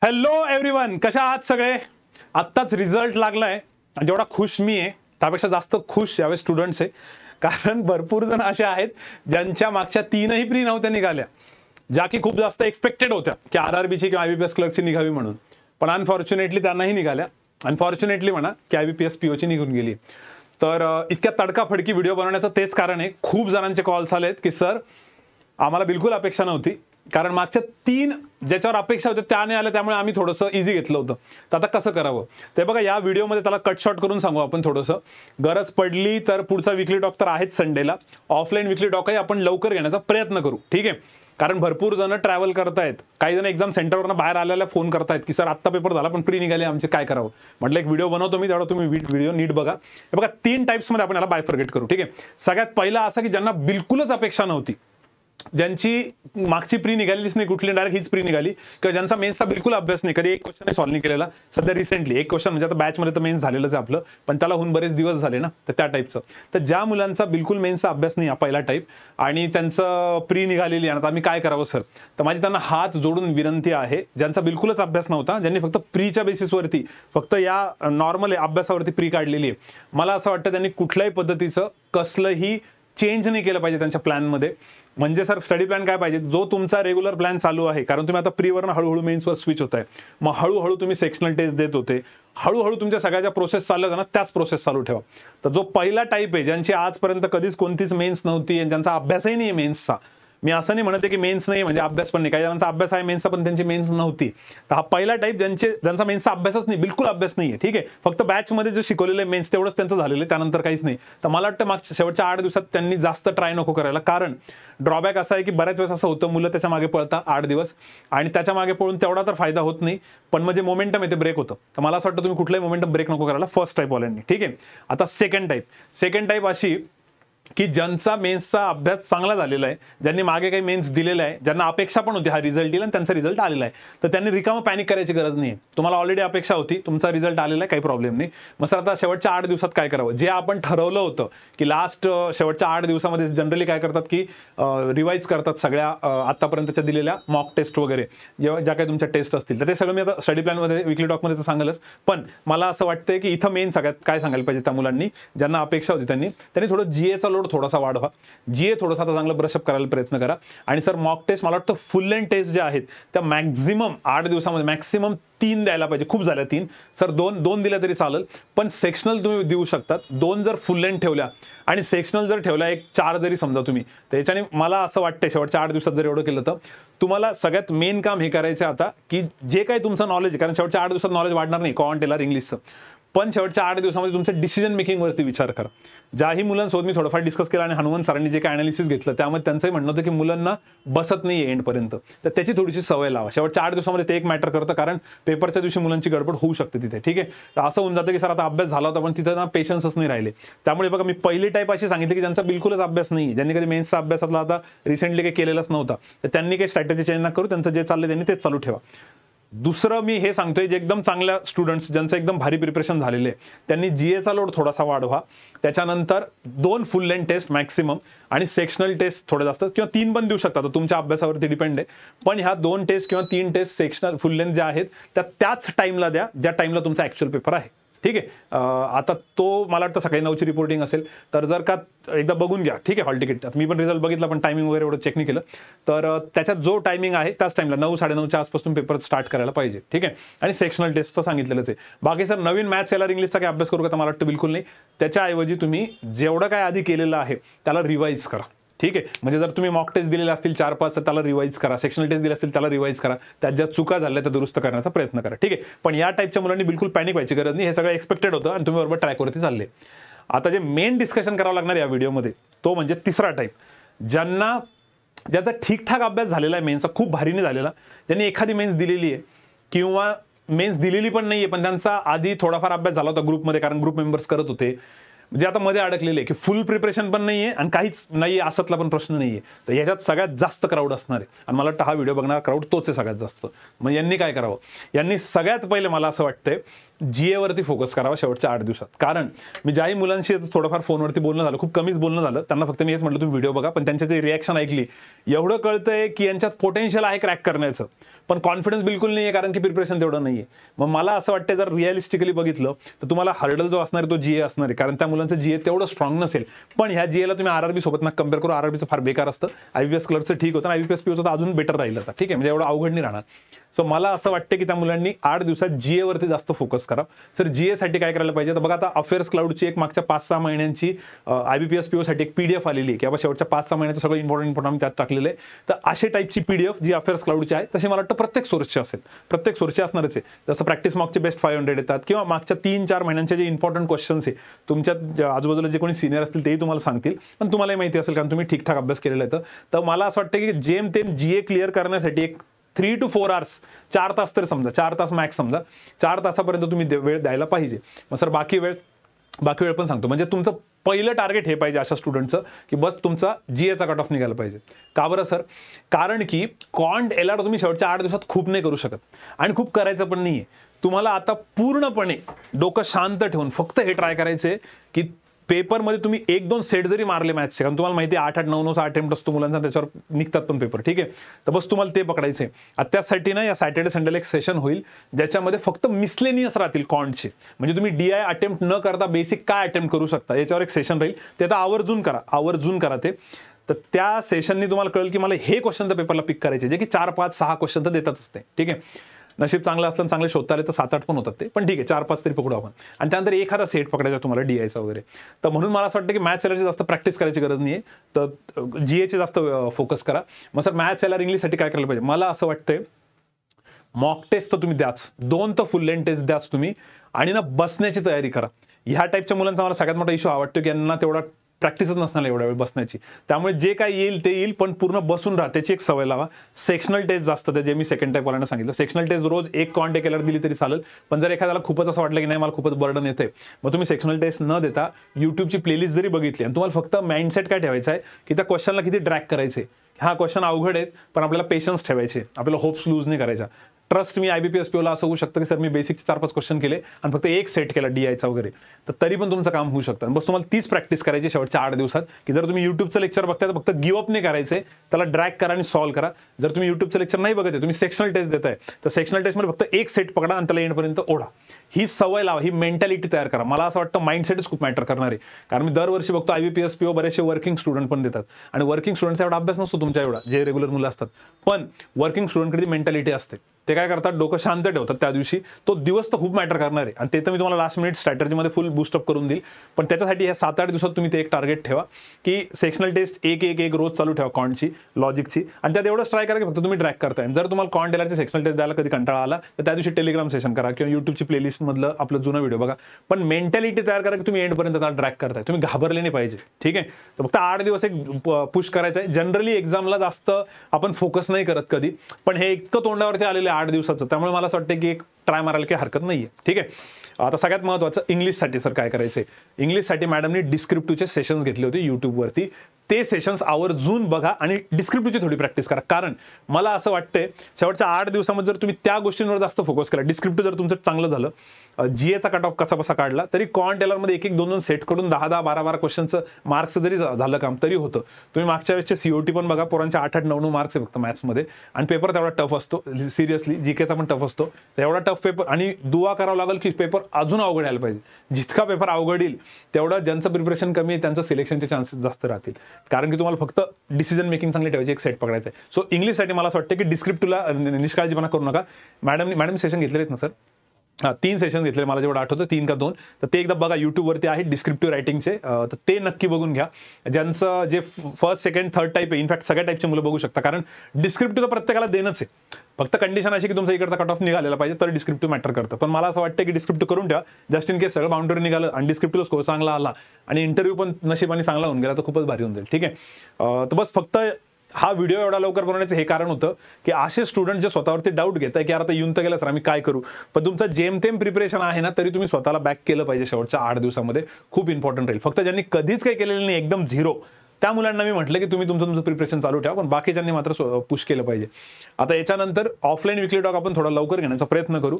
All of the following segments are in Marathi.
हॅलो एव्हरीवन, कशा आहात सगळे? आत्ताच रिझल्ट लागलाय आणि जेवढा खुश मी आहे त्यापेक्षा जास्त खुश यावेळेस स्टुडंट्स आहे. कारण भरपूर जण असे आहेत ज्यांच्या मागच्या तीनही प्री नव्हत्या निघाल्या, ज्या की खूप जास्त एक्सपेक्टेड होत्या की आरआरबीची किंवा IBPS क्लर्कची निघावी म्हणून, पण अनफॉर्च्युनेटली त्यांनाही निघाल्या. अनफॉर्च्युनेटली म्हणा की IBPS POची निघून गेली. तर इतक्या तडकाफडकी व्हिडिओ बनवण्याचं तेच कारण आहे. खूप जणांचे कॉल्स आलेत की सर आम्हाला बिलकुल अपेक्षा नव्हती, कारण मागच्या तीन ज्याच्यावर अपेक्षा होत्या त्या नाही आल्या, त्यामुळे आम्ही थोडंसं इझी घेतलं होतं. तर आता कसं करावं ते बघा, या व्हिडिओमध्ये त्याला कट शॉर्ट करून सांगू आपण थोडंसं. गरज पडली तर पुढचा विकली टॉक तर आहेच संडेला. ऑफलाईन विकली टॉकही आपण लवकर घेण्याचा प्रयत्न करू, ठीक आहे? कारण भरपूर जण ट्रॅव्हल करतायत, काही जण एक्झाम सेंटरवरनं बाहेर आलेल्या फोन करतायत की सर आत्ता पेपर झाला पण प्री निघाले आमचे, काय करावं? म्हटलं एक व्हिडिओ बनवतो मी, तेवढा तुम्ही व्हिडिओ नीट बघा. हे बघा, तीन टाईप्समध्ये आपण याला बायफर्गेट करू, ठीक आहे? सगळ्यात पहिला असा की ज्यांना बिलकुलच अपेक्षा नव्हती, ज्यांची मागची प्री निघालीच नाही, कुठली डायरेक्ट हीच प्री निघाली, किंवा ज्यांचा मेन्सचा बिलकुल अभ्यास नाही, कधी एक क्वेश्चन सॉल्व्ह नाही केलेला. सध्या रिसेंटली एक क्वेश्चन म्हणजे आता बॅचमध्ये तर मेन्स झालेलंच आहे आपलं, पण त्याला होऊन बरेच दिवस झाले ना, तर त्या टाईपचं. तर ज्या मुलांचा बिलकुल मेन्सचा अभ्यास नाही, हा पहिला टाईप, आणि त्यांचं प्री निघालेली आहे, आता आम्ही काय करावं सर? तर माझी त्यांना हात जोडून विनंती आहे, ज्यांचा बिलकुलच अभ्यास नव्हता, ज्यांनी फक्त प्रीच्या बेसिसवरती, फक्त या नॉर्मल अभ्यासावरती प्री काढलेली आहे, मला असं वाटतं त्यांनी कुठल्याही पद्धतीचं कसलंही चेंज नाही केलं पाहिजे त्यांच्या प्लॅनमध्ये. म्हणजे सर स्टडी प्लॅन काय पाहिजे? जो तुमचा रेग्युलर प्लॅन चालू आहे, कारण तुम्ही आता प्रीवरनं हळूहळू मेन्सवर स्विच होत आहे, मग हळूहळू तुम्ही सेक्शनल टेस्ट देत होते, हळूहळू तुमच्या सगळ्या ज्या प्रोसेस चालल्या होत्या ना त्याच प्रोसेस चालू ठेवा. तर जो पहिला टाईप आहे, ज्यांची आजपर्यंत कधीच कोणतीच मेन्स नव्हती आणि ज्यांचा अभ्यासही नाही आहे मेन्सचा, मी असं नाही म्हणते की मेन्स नाही म्हणजे अभ्यास पण नाही, काही जणांचा अभ्यास आहे मेन्सचा पण त्यांची मेन्स नव्हती. तर हा पहिला टाईप ज्यांचा मेन्सचा अभ्यासच नाही, बिलकुल अभ्यास नाही आहे, ठीक आहे? फक्त बॅचमध्ये जे शिकवलेलं आहे मेन्स तेवढंच त्यांचं झालेलं आहे, त्यानंतर काहीच नाही. तर मला वाटतं मागच्या शेवटच्या 8 दिवसात त्यांनी जास्त ट्राय नको करायला. कारण ड्रॉबॅक असा आहे की बऱ्याच वेळेस असं होतं, मुलं त्याच्या मागे पळतात 8 दिवस, आणि त्याच्या मागे पळून तेवढा तर फायदा होत नाही, पण म्हणजे मोमेंटम येते ब्रेक होतं. तर मला असं वाटतं तुम्ही कुठलाही मोमेंटम ब्रेक नको करायला फर्स्ट टाईप वाल्यांनी, ठीक आहे? आता सेकंड टाईप अशी की ज्यांचा मेन्सचा अभ्यास चांगला झालेला आहे, ज्यांनी मागे काही मेन्स दिलेला आहे, ज्यांना अपेक्षा पण होती हा रिझल्ट येईल आणि त्यांचा रिझल्ट आलेला आहे, तर त्यांनी रिकामं पॅनिक करायची गरज नाही. तुम्हाला ऑलरेडी अपेक्षा होती, तुमचा रिझल्ट आलेला आहे, काही प्रॉब्लेम नाही. मग सर आता शेवटच्या 8 दिवसात काय करावं? जे आपण ठरवलं होतं की शेवटच्या 8 दिवसामध्ये जनरली काय करतात की रिवाईज करतात सगळ्या आतापर्यंतच्या दिलेल्या मॉक टेस्ट वगैरे, ज्या काही तुमच्या टेस्ट असतील, तर ते सगळं मी आता स्टडी प्लॅनमध्ये विकली टॉकमध्ये तर सांगेलच. पण मला असं वाटतंय की इथं मेन सगळ्यात काय सांगायला पाहिजे त्या मुलांनी, ज्यांना अपेक्षा होती त्यांनी थोडं GAचा लोड थोडासा वाढवा. GA थोडासा आता चांगलं ब्रशअप करायला प्रयत्न करा. आणि सर मॉक टेस्ट मला वाटतं फुल लेंथ टेस्ट ज्या आहेत त्या मॅक्झिमम 8 दिवसामध्ये मॅक्सिमम 3 द्यायला पाहिजे. खूप झाल्या 3 सर, 2 दिल्या तरी चालेल, पण सेक्शनल तुम्ही देऊ शकतात. 2 जर फुल लेंथ ठेवल्या आणि सेक्शनल जर ठेवल्या एक 4 जरी समजा तुम्ही, तर याच्याने मला असं वाटतं शेवटच्या 8 दिवसात जर एवढं केलं तर तुम्हाला सगळ्यात मेन काम हे करायचं आता की जे काही तुमचं नॉलेज आहे, कारण शेवटच्या 8 दिवसात नॉलेज वाढणार नाही कॉन्ट टेलर इंग्लिशचं, पण शेवटच्या 8 दिवसामध्ये तुमच्या डिसिजन मेकिंगवरती विचार करा. ज्याही मुलांसोबत मी थोडंफार डिस्कस केलं आणि हनुमंत सरांनी जे काही अनालिसिस घेतलं त्यामध्ये त्यांचंही म्हणणं होतं की मुलांना बसत नाही आहे एंडपर्यंत, तर त्याची थोडीशी सवय लावा. शेवटच्या 8 दिवसामध्ये ते एक मॅटर करतं, कारण पेपरच्या दिवशी मुलांची गडबड होऊ शकते तिथे, ठीक आहे? तर असं होऊन जातं की सर आता अभ्यास झाला होता पण तिथं ना पेशन्सच नाही राहिले. त्यामुळे बघा, मी पहिली टाईप अशी सांगितली की ज्यांचा बिलकुलच अभ्यास नाही, ज्यांनी कधी मेन्सचा अभ्यासातला आता रिसेंटली काही केलेलाच नव्हता, तर त्यांनी काही स्ट्रॅटेजी चेंज न करू, त्यांचं जे चाललंय त्यांनी तेच चालू ठेवा. दुसरं मी हे सांगतोय, जे एकदम चांगल्या स्टुडंट्स ज्यांचं एकदम भारी प्रिपरेशन झालेले, त्यांनी GAचा लोड थोडासा वाढवा. त्याच्यानंतर 2 फुल लेंथ टेस्ट मॅक्सिमम आणि सेक्शनल टेस्ट थोडे जास्त, किंवा 3 पण देऊ शकता, तुमच्या अभ्यासावरती डिपेंड आहे. पण ह्या 2 टेस्ट किंवा 3 टेस्ट सेक्शनल फुल लेंथ ज्या आहेत त्या त्याच टाईमला द्या ज्या टाईमला तुमचा ॲक्च्युअल पेपर आहे, ठीक आहे? आता तो मला वाटतं सकाळी 9ची रिपोर्टिंग असेल, तर जर का एकदा बघून घ्या, ठीक आहे? हॉल तिकीट मी पण रिझल्ट बघितला, पण टायमिंग वगैरे एवढं चेक नाही केलं, तर त्याच्यात जो टायमिंग आहे त्याच टाईमला 9-9:30च्या आसपास तुम्ही पेपर स्टार्ट करायला पाहिजे, ठीक आहे? आणि सेक्शनल टेस्टचं सांगितलेलंच आहे. बाकी सर नवीन मॅथ्स याला इंग्लिशचा काही अभ्यास करू का? तर मला वाटतं बिलकुल नाही. त्याच्याऐवजी तुम्ही जेवढं काय आधी केलेलं आहे त्याला रिवाईज करा, ठीक आहे? म्हणजे जर तुम्ही मॉक टेस्ट दिलेले असतील 4-5 तर त्याला रिवाईज करा, सेक्शनल टेस्ट दिले असतील त्याला रिवाईज करा, त्यात ज्या चुका झाल्या त्या दुरुस्त करण्याचा प्रयत्न करा, ठीक आहे? पण या टाईपच्या मुलांनी बिलकुल पॅनिक व्हायची गरज नाही. हे सगळं एक्सपेक्टेड होतं आणि तुम्ही बरोबर ट्रॅकवरती चालले. आता जे मेन डिस्कशन करावं लागणार या व्हिडिओमध्ये तो म्हणजे तिसरा टाईप, ज्याचा ठीकठाक अभ्यास झालेला आहे मेन्सचा, खूप भारीने झालेला, ज्यांनी एखादी मेन्स दिलेली आहे किंवा मेन्स दिलेली पण नाही आहे, पण त्यांचा आधी थोडाफार अभ्यास झाला होता ग्रुपमध्ये, कारण ग्रुप मेंबर्स करत होते, जे आता मध्ये अडकलेले की फुल प्रिपरेशन पण नाहीये आणि काहीच नाहीये असतला पण प्रश्न नाहीये, तर ह्याच्यात सगळ्यात जास्त क्राऊड असणार आहे. आणि मला वाटतं हा व्हिडिओ बघणारा क्राऊड तोच आहे सगळ्यात जास्त. मग यांनी काय करावं, यांनी सगळ्यात पहिले मला असं वाटतंय GA वरती फोकस करावा शेवटच्या 8 दिवसात. कारण मी ज्याही मुलांशी थोडंफार फोनवरती बोलणं झालं, खूप कमीच बोलणं झालं, त्यांना फक्त मी हेच म्हटलं तुम्ही व्हिडिओ बघा, पण त्यांच्या जे रिॲक्शन ऐकली एवढं कळतंय की यांच्यात पोटेन्शियल आहे क्रॅक करण्याचं, पण कॉन्फिडन्स बिलकुल नाही आहे कारण की प्रिपरेशन तेवढं नाही आहे. मग मला असं वाटतं जर रिअलिस्टिकली बघितलं तर तुम्हाला हर्डल जो असणार आहे तो GA असणार आहे, कारण त्या मुलांचं GA तेवढं स्ट्रॉंग नसेल. पण ह्या GA ला तुम्ही RRB सोबत ना कम्पेअर करू, RRBचं फार बेकार असतं, IBPS क्लर्कचं ठीक होतं, IBPS POचं तर अजून बेटर राहिलं आता, ठीक आहे, म्हणजे एवढं अवघड नाही राहणार. सो मला असं वाटतं की त्या मुलांनी 8 दिवसात GA वरती जास्त फोकस करा. सर GA साठी काय करायला पाहिजे, तर बघा आता अफेअर्स क्लाउडची एक मागच्या 5-6 महिन्यांची IBPS PO साठी एक PDF आलेली आहे की बाबा शेवटच्या 5-6 महिन्याचं सगळं इम्पॉर्टंट त्यात टाकलेलं आहे. तर अशा टाईपची PDF जी अफेअर्स क्लाउडची आहे तशी मला वाटतं प्रत्येक सोर्सची असेल, प्रत्येक सोर्सची असणारच आहे. जसं प्रॅक्टिस मॉकचे बेस्ट 500 येतात किंवा मागच्या 3-4 महिन्यांचे जे इम्पॉर्टंट क्वेश्चन्स आहे तुमच्या आजूबाजूला जे कोणी सिनियर असतील तेही तुम्हाला सांगतील, पण तुम्हालाही माहिती असेल कारण तुम्ही ठीकठाक अभ्यास केलेला आहे. तर मला असं वाटतं की जेमतेम GA क्लिअर करण्यासाठी एक 3 to 4 hours, 4 तास तर समजा, 4 तास मॅक्स समजा, 4 तासापर्यंत तुम्ही वेळ द्यायला पाहिजे. मग सर बाकी वेळ पण सांगतो, म्हणजे तुमचं पहिलं टार्गेट हे पाहिजे अशा स्टुडंटचं की बस तुमचा GAचा कट ऑफ निघायला पाहिजे. का बरं सर, कारण की कॉन्ट LR तुम्ही शेवटच्या 8 दिवसात खूप नाही करू शकत आणि खूप करायचं पण नाहीये. तुम्हाला आता पूर्णपणे डोकं शांत ठेवून फक्त हे ट्राय करायचे की पेपरमध्ये तुम्ही 1-2 सेट जरी मारले मॅथ्सचे, कारण तुम्हाला माहिती आहे 8-8, 9-9 अटेम्प्ट असतो मुलांचा, त्याच्यावर निघतात पण पेपर, ठीक आहे, तर बस तुम्हाला ते पकडायचे. त्यासाठी ना या सॅटर्डे संडेला एक सेशन होईल ज्याच्यामध्ये फक्त मिसलेनियस राहतील कॉन्टचे, म्हणजे तुम्ही DI अटेम्प्ट न करता बेसिक काय अटेम्प्ट करू शकता याच्यावर एक सेशन राहील. ते आता आवर्जून करा ते. तर त्या सेशननी तुम्हाला कळेल की मला हे क्वेश्चन तर पेपरला पिक करायचे जे की 4-5-6 क्वेश्चन तर देतात असते, ठीक आहे. नशीब चांगलं असलं चांगले शोधता आले तर 7-8 पण होतात ते, पण ठीक आहे 4-5 तरी पकडू आपण. आणि त्यानंतर एखादा सेट पकडायचा तुम्हाला DIचा वगैरे. तर म्हणून मला असं वाटतं की मॅथ्स LRची जास्त प्रॅक्टिस करायची गरज नाही आहे, तर GAचे जास्त फोकस करा. मग सर मॅथ्स LR इंग्लिशसाठी काय करायला पाहिजे, मला असं वाटतंय मॉक टेस्ट तर तुम्ही द्याच, 2 तर फुल लेंथ टेस्ट द्याच तुम्ही, आणि ना बसण्याची तयारी करा. ह्या टाईपच्या मुलांचा मला सगळ्यात मोठा इश्यू आवडतो की यांना तेवढा प्रॅक्टिसच नसणार एवढ्या वेळ बसण्याची, त्यामुळे जे काय येईल ते येईल पण पूर्ण बसून राहा, त्याची एक सवय लावा. सेक्शनल टेस्ट जास्त द्या, जे मी सेकंड टाईप वाल्यांना सांगितलं. सेक्शनल टेस्ट रोज एक कॉन्ट एक LR दिली तरी चालेल, पण जर एखाद्याला खूपच असं वाटलं की नाही मला खूपच बर्डन येते, मग तुम्ही सेक्शनल टेस्ट न देता युट्यूबची प्लेलिस्ट जरी बघितली आणि तुम्हाला फक्त माइंडसेट काय ठेवायचं आहे की त्या क्वेश्चनला किती ड्रॅग करायचे. हा क्वेश्चन अवघड आहेत पण आपल्याला पेशन्स ठेवायचे, आपल्याला होप्स लूज नाही करायचा. ट्रस्ट मी IBPS POला असं होऊ शकतं की सर मी बेसिकचे 4-5 क्वेश्चन केले आणि फक्त एक सेट केला DIचा वगैरे, तर तरी पण तुमचं काम होऊ शकतं. बस तुम्हाला तीच प्रॅक्टिस करायची शेवटच्या 8 दिवसात की जर तुम्ही युट्यूबचं लेक्चर बघताय तर फक्त गिव्ह अप नाही करायचे, त्याला ड्रॅग करा आणि सॉल्व्ह करा. जर तुम्ही युट्यूबचं लेक्चर नाही बघत आहे, तुम्ही सेक्शनल टेस्ट देताय, तर सेक्शनल टेस्टमध्ये फक्त एक सेट पकडा आणि त्याला एंडपर्यंत ओढा. ही सवय लावा, ही मेंटॅलिटी तयार करा. मला असं वाटतं माइंडसेटच खूप मॅटर करणार आहे, कारण मी दरवर्षी बघतो IBPS PO बरेचसे वर्किंग स्टुडंट पण देतात आणि वर्किंग स्टुडंटचा एवढा अभ्यास नसतो तुमच्या एवढा, जे रेग्युलर मुलं असतात, पण वर्किंग स्टुडंटकडे मेंटॅलिटी असते. ते काय करतात, डोकं शांत ठेवतात त्या दिवशी, तो दिवस तर खूप मॅटर करणार आहे आणि ते तर मी तुम्हाला लास्ट मिनिट स्ट्रॅटर्जीमध्ये फुल बूस्टअप करून देईल. पण त्याच्यासाठी या 7-8 दिवसात तुम्ही ते एक टार्गेट ठेवा की सेक्शनल टेस्ट एक रोज चालू ठेवा, कॉन्टची, लॉजिकची, आणि त्यात एवढंच ट्राय करा की फक्त तुम्ही ड्रॅग करताय. जर तुम्हाला कॉन्ट LRची सेक्शनल टेस्ट द्यायला कधी कंटाळा आला तर त्या दिवशी टेलिग्राम सेशन करा किंवा युट्यूबची प्लेलिस्टमधलं आपलं जुना व्हिडिओ बघा, पण मेंटॅलिटी तयार करा की तुम्ही एंडपर्यंत त्याला ड्रॅग करताय, तुम्ही घाबरले नाही पाहिजे, ठीक आहे. तर फक्त 8 दिवस एक पुश करायचं आहे. जनरली एक्झामला जास्त आपण फोकस नाही करत कधी, पण हे इतकं तोंडावरती आलेलं आहे 8 दिवसाचं, त्यामुळे मला असं वाटतं की एक ट्राय मारायला काही हरकत नाही आहे, ठीक आहे. आता सगळ्यात महत्त्वाचं इंग्लिशसाठी सर काय करायचं आहे. इंग्लिशसाठी मॅडमनी डिस्क्रिप्टिव्हचे सेशन्स घेतले होते यूट्यूबवरती, ते सेशन्स आवर्जून बघा आणि डिस्क्रिप्टिव्हची थोडी प्रॅक्टिस करा. कारण मला असं वाटतंय शेवटच्या 8 दिवसामध्ये जर तुम्ही त्या गोष्टींवर जास्त फोकस केला, डिस्क्रिप्टिव्ह जर तुमचं चांगलं झालं, GAचा कट ऑफ कसा बसा काढला, तरी कॉन्ट LRमध्ये 1-1, 2-2 सेट कडून 10-10, 12-12 क्वेश्चनचं मार्क्स जरी झालं काम तरी होतं. तुम्ही मागच्या वेळेसचे COT पण बघा, पोरांचे 8-8, 9-9 मार्क्स आहे फक्त मॅथ्समध्ये, आणि पेपर तेवढा टफ असतो, सिरियसली GKचा पण टफ असतो. तर एवढा टफ पेपर, आणि दुआ करावं लागेल की पेपर अजून अवघड यायला पाहिजे. जितका पेपर अवघड येईल तेवढं ज्यांचं प्रिपरेशन कमी आहे त्यांचं सिलेक्शनचे चान्सेस जास्त राहतील, कारण की तुम्हाला फक्त डिसिजन मेकिंग चांगली ठेवायची, एक सेट पकडायचं आहे. सो इंग्लिशसाठी मला असं वाटतं की डिस्क्रिप्टिव्हला निष्काळजीपणा करू नका. मॅडम सेशन घेतलेले आहेत ना सर? 3 सेशन्स घेतले मला जेवढं आठवतं, 3 का 2, तर ते एकदा बघा, युट्यूबवरती आहे डिस्क्रिप्टिव्ह रायटिंगचे, तर ते नक्की बघून घ्या. ज्यांचं जे फर्स्ट, सेकंड, थर्ड टाईप आहे, इनफॅक्ट सगळ्या टाईपचे मुलं बघू शकता, कारण डिस्क्रिप्टिव्ह तर प्रत्येकाला देणंच आहे. फक्त कंडिशन अशी की तुमचा इकडचा कट ऑफ निघालेला पाहिजे, तर डिस्क्रिप्टिव्ह मॅटर करतं. पण मला असं वाटतं की डिस्क्रिप्टिव्ह करून ठेवा, जस्ट इन केस सगळं बाउंडरी निघालं आणि डिस्क्रिप्टिव्ह स्कोर चांगला आला आणि इंटरव्ह्यू पण नशिबाने चांगला होऊन गेला तर खूपच भारी होऊन जाईल, ठीक आहे. तर बस फक्त हा व्हिडिओ एवढा लवकर बनवण्याचं हे कारण होतं की असे स्टुडंट जे स्वतःवरती डाऊट घेत आहे की आता येऊन तर गेलं सर आम्ही काय करू, पण तुमचं जेमतेम प्रिपरेशन आहे ना, तरी तुम्ही स्वतःला बॅक केलं पाहिजे शेवटच्या 8 दिवसामध्ये. खूप इम्पॉर्टंट राहील. फक्त ज्यांनी कधीच काही केलेलं नाही, एकदम झिरो, त्या मुलांना मी म्हटलं की तुम्ही तुमचं प्रिपरेशन चालू ठेवा, पण बाकीच्यांनी मात्र पुश केलं पाहिजे. आता याच्यानंतर ऑफलाईन विकली टॉक आपण थोडा लवकर घेण्याचा प्रयत्न करू.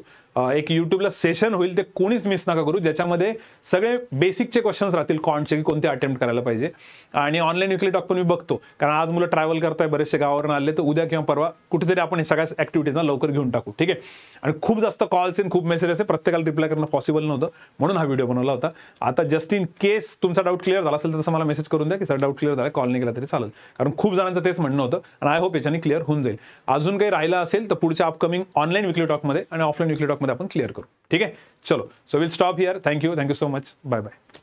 एक युट्यूबला सेशन होईल, ते कोणीच मिस नका करू, ज्याच्यामध्ये सगळे बेसिकचे क्वेश्चन्स राहतील कॉन्टचे की कोणते अटेम्प्ट करायला पाहिजे. आणि ऑनलाईन विकली टॉक पण मी बघतो, कारण आज मुलं ट्रॅव्हल करताय, बरेचसे गावावरून आले, तर उद्या किंवा परवा कुठेतरी आपण हे सगळ्या ऍक्टिव्हिटीजना लवकर घेऊन टाकू. ठीक आहे. आणि खूप जास्त कॉल्स खूप मेसेजेस आहे, प्रत्येकाला रिप्लाय करणं पॉसिबल नव्हतं, म्हणून हा व्हिडिओ बनवला होता. आता जस्ट इन केस तुमचा डाऊट क्लिअर झाला असेल तर तसं मला मेसेज करून द्या की सर डाऊट क्लिअर झाला, कॉल नाही केला तरी चालेल, कारण खूप जणांचं तेच म्हणणं होतं. आणि आय होप याच्याने क्लिअर होऊन जाईल. अजून काही राहिलं असेल तर पुढच्या अपकमिंग ऑनलाईन विकली टॉकमध्ये आणि ऑफलाईन विकली टॉकमध्ये आपण क्लिअर करू. ठीक आहे. चलो, so will stop here. Thank you so much. Bye bye.